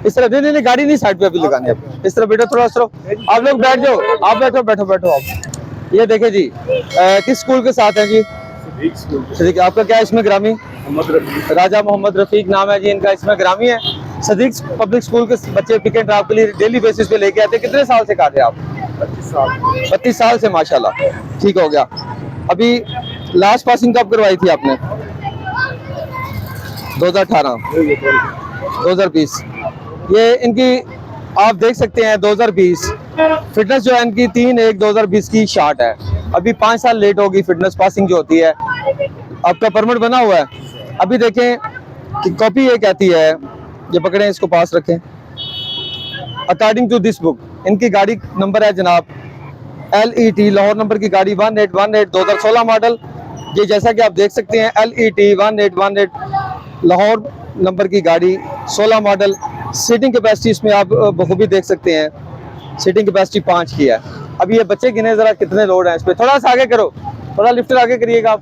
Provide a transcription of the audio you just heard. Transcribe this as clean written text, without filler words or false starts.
इस तरह नहीं, गाड़ी नहीं साइड पे अभी लगानी है। इस तरह बैठो, थोड़ा आप लोग बैठ जाओ, आप बैठो आप। ये देखे जी, किस स्कूल के साथ है जी? सदीक। आपका क्या इसमें ग्रामी? राजा मोहम्मद रफीक नाम है जी इनका, इसमें ग्रामी है। सदीक पब्लिक स्कूल के बच्चे पिक एंड ड्रॉप के लिए डेली बेसिस पे लेके आते हैं। कितने साल से कर रहे हैं आप? 32 साल से, माशाल्लाह। ठीक हो गया। अभी लास्ट पासिंग कब करवाई थी आपने? 2018, 2020। ये इनकी आप देख सकते हैं 2020 फिटनेस जो है इनकी 3/1/2020 की शार्ट है। अभी 5 साल लेट होगी फिटनेस पासिंग जो होती है। आपका परमिट बना हुआ है। अभी देखें कि कॉपी ये कहती है, ये पकड़ें, इसको पास रखें। अकॉर्डिंग टू दिस बुक इनकी गाड़ी नंबर है जनाब LET लाहौर नंबर की गाड़ी 1818 2016 मॉडल। ये जैसा कि आप देख सकते हैं LET 1818 लाहौर नंबर की गाड़ी 16 मॉडल। सीटिंग कैपेसिटी इसमें आप बखूबी देख सकते हैं, सीटिंग कैपेसिटी 5 की है। अब ये बच्चे गिने जरा कितने लोड हैं इस पे। थोड़ा सा आगे करो, थोड़ा लिफ्टर आगे करिएगा आप।